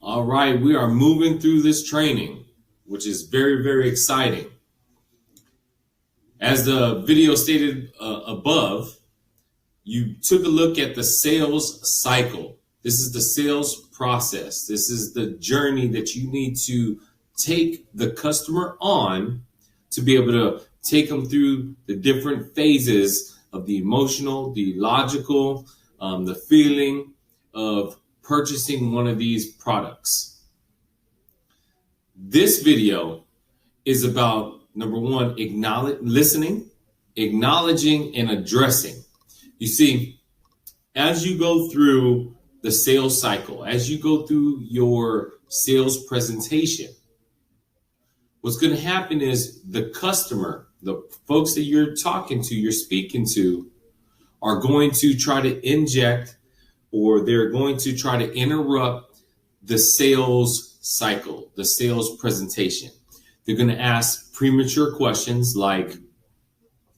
All right, we are moving through this training, which is very, very exciting. As the video stated above, you took a look at the sales cycle. This is the sales process. This is the journey that you need to take the customer on to be able to take them through the different phases of the emotional, the logical, the feeling of purchasing one of these products. This video is about, number one, listening, acknowledging, and addressing. You see, as you go through the sales cycle, as you go through your sales presentation, what's going to happen is the customer, the folks that you're talking to, you're speaking to, are going to try to inject, or they're going to try to interrupt the sales cycle, the sales presentation. They're going to ask premature questions like,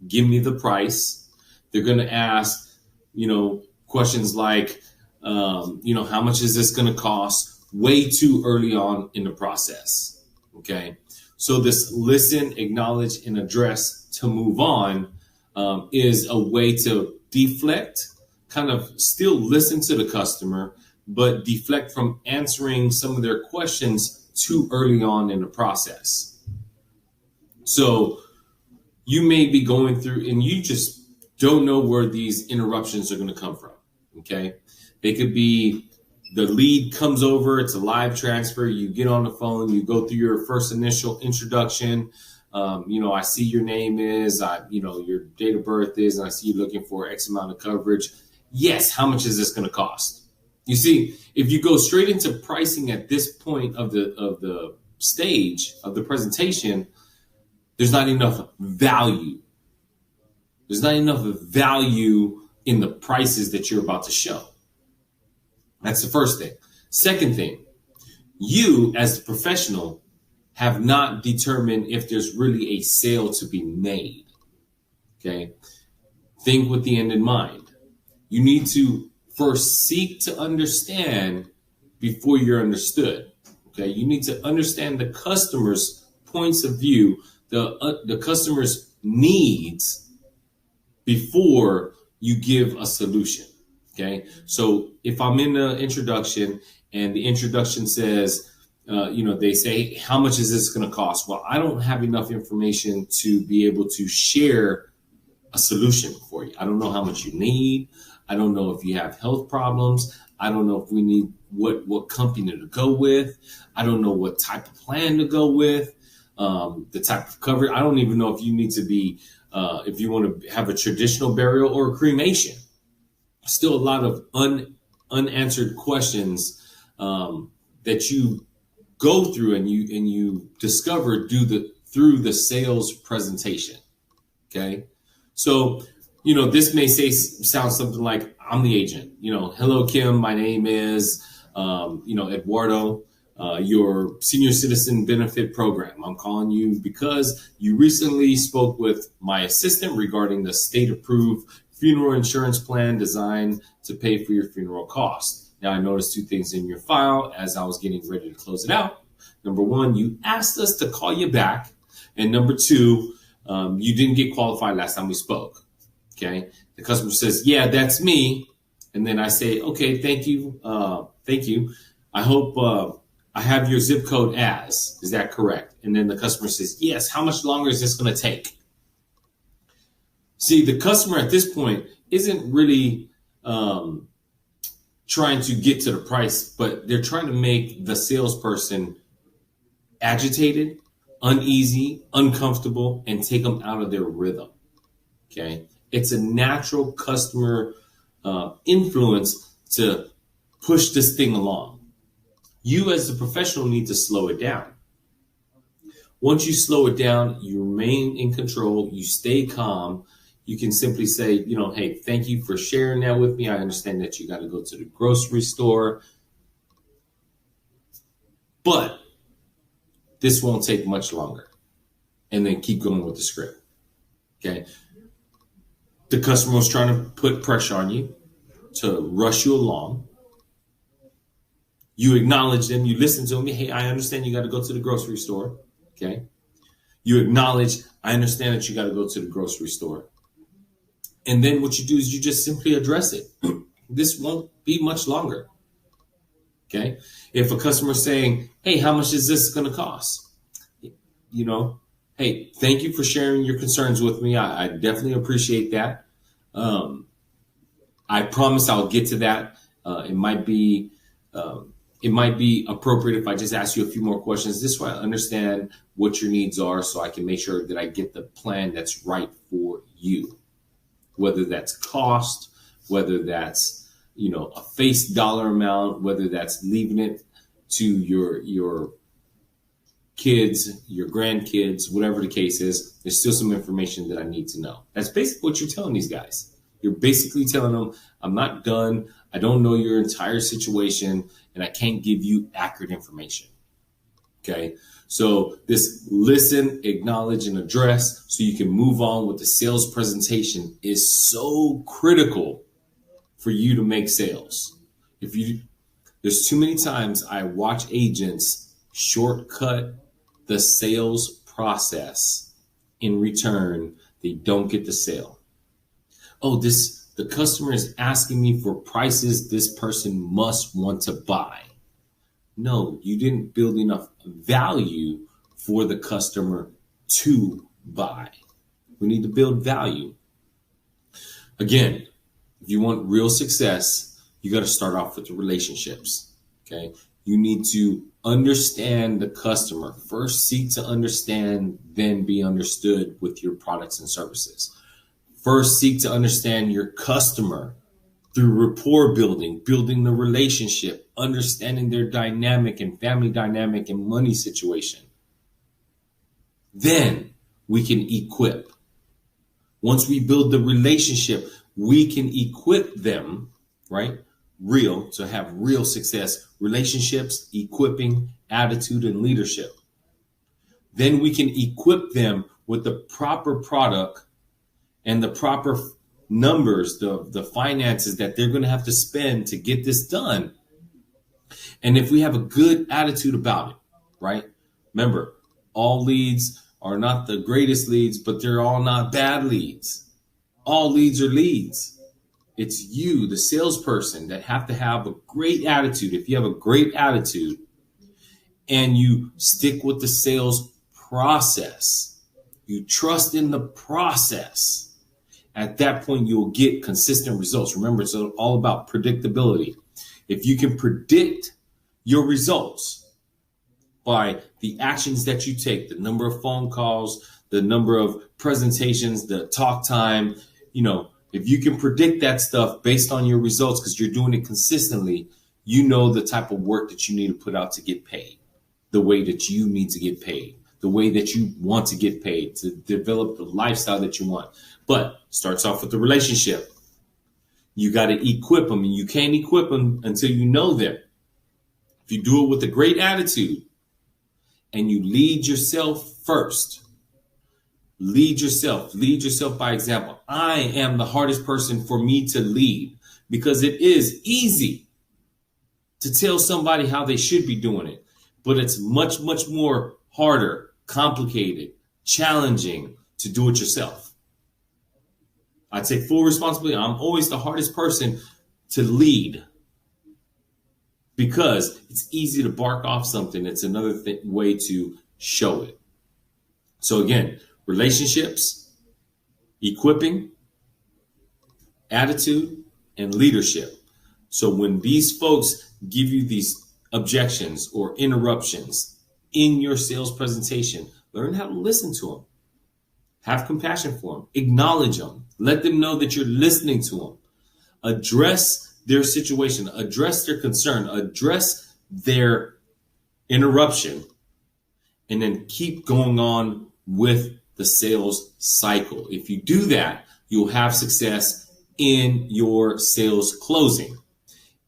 give me the price. They're going to ask, questions like, how much is this going to cost, way too early on in the process. Okay. So this listen, acknowledge, and address to move on is a way to deflect, kind of still listen to the customer, but deflect from answering some of their questions too early on in the process. So you may be going through and you just don't know where these interruptions are going to come from. Okay. They could be the lead comes over, it's a live transfer. You get on the phone, you go through your first initial introduction. I see your name is, your date of birth is, and I see you looking for X amount of coverage. Yes. How much is this going to cost? You see, if you go straight into pricing at this point of the stage of the presentation, there's not enough value. There's not enough value in the prices that you're about to show. That's the first thing. Second thing, you as a professional have not determined if there's really a sale to be made. Okay. Think with the end in mind. You need to first seek to understand before you're understood. Okay. You need to understand the customer's points of view, the customer's needs before you give a solution. Okay. So if I'm in the introduction and the introduction says, they say, how much is this going to cost? Well, I don't have enough information to be able to share a solution for you. I don't know how much you need. I don't know if you have health problems. I don't know if we need what company to go with. I don't know what type of plan to go with, the type of coverage. I don't even know if you need to be, if you want to have a traditional burial or a cremation. Still a lot of unanswered questions that you go through and you discover through the sales presentation. Okay. So, this may sound something like, I'm the agent, hello, Kim, my name is, Eduardo, your senior citizen benefit program. I'm calling you because you recently spoke with my assistant regarding the state approved funeral insurance plan designed to pay for your funeral costs. Now, I noticed two things in your file as I was getting ready to close it out. Number one, you asked us to call you back. And number two, you didn't get qualified last time we spoke. Okay. The customer says, yeah, that's me. And then I say, okay, thank you. Thank you. I hope I have your zip code as, is that correct? And then the customer says, yes. How much longer is this going to take? See, the customer at this point isn't really trying to get to the price, but they're trying to make the salesperson agitated, uneasy, uncomfortable, and take them out of their rhythm. Okay. It's a natural customer influence to push this thing along. You as a professional need to slow it down. Once you slow it down, you remain in control, you stay calm. You can simply say, hey, thank you for sharing that with me. I understand that you got to go to the grocery store, but this won't take much longer. And then keep going with the script. Okay. The customer was trying to put pressure on you to rush you along. You acknowledge them. You listen to them. Hey, I understand you got to go to the grocery store. Okay. You acknowledge, I understand that you got to go to the grocery store. And then what you do is you just simply address it. This won't be much longer. Okay. If a customer's saying, hey, how much is this going to cost? Hey, thank you for sharing your concerns with me. I definitely appreciate that. I promise I'll get to that. It might be appropriate if I just ask you a few more questions. This way I understand what your needs are so I can make sure that I get the plan that's right for you. Whether that's cost, whether that's, a face dollar amount, whether that's leaving it to your kids, your grandkids, whatever the case is, there's still some information that I need to know. That's basically what you're telling these guys. You're basically telling them, I'm not done. I don't know your entire situation, and I can't give you accurate information. Okay. So this listen, acknowledge, and address so you can move on with the sales presentation is so critical for you to make sales. There's too many times I watch agents shortcut the sales process. In return, they don't get the sale. Oh, the customer is asking me for prices this person must want to buy. No, you didn't build enough value for the customer to buy. We need to build value. Again, if you want real success, you got to start off with the relationships. Okay. You need to understand the customer. First, seek to understand, then be understood with your products and services. First, seek to understand your customer through rapport building the relationship, understanding their dynamic and family dynamic and money situation. Then we can equip. Once we build the relationship, we can equip them, right? To have real success, relationships, equipping, attitude, and leadership. Then we can equip them with the proper product and the proper numbers, the finances that they're going to have to spend to get this done. And if we have a good attitude about it, right? Remember, all leads are not the greatest leads, but they're all not bad leads. All leads are leads. It's you, the salesperson, that have to have a great attitude. If you have a great attitude and you stick with the sales process, you trust in the process, at that point, you'll get consistent results. Remember, it's all about predictability. If you can predict your results by the actions that you take, the number of phone calls, the number of presentations, the talk time, if you can predict that stuff based on your results because you're doing it consistently, you know the type of work that you need to put out to get paid, the way that you need to get paid, the way that you want to get paid, to develop the lifestyle that you want. But starts off with the relationship. You got to equip them, and you can't equip them until you know them. If you do it with a great attitude and you lead yourself first, lead yourself by example. I am the hardest person for me to lead because it is easy to tell somebody how they should be doing it, but it's much, much more harder, complicated, challenging to do it yourself. I take full responsibility. I'm always the hardest person to lead because it's easy to bark off something. It's another way to show it. So again, relationships, equipping, attitude, and leadership. So when these folks give you these objections or interruptions in your sales presentation, learn how to listen to them. Have compassion for them. Acknowledge them. Let them know that you're listening to them. Address their situation. Address their concern. Address their interruption. And then keep going on with the sales cycle. If you do that, you'll have success in your sales closing.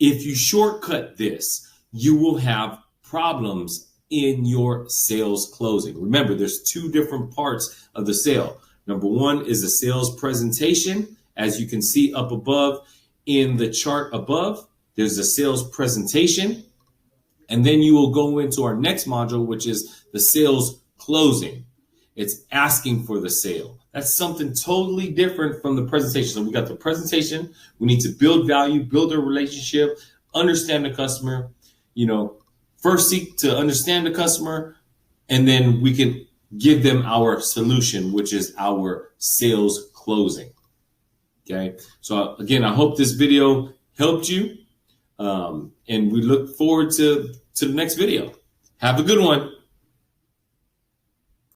If you shortcut this, you will have problems in your sales closing. Remember, there's two different parts of the sale. Number one is the sales presentation. As you can see up above in the chart above, there's a sales presentation. And then you will go into our next module, which is the sales closing. It's asking for the sale. That's something totally different from the presentation. So we got the presentation. We need to build value, build a relationship, understand the customer, first seek to understand the customer, and then we can give them our solution, which is our sales closing. Okay. So again, I hope this video helped you. And we look forward to the next video. Have a good one.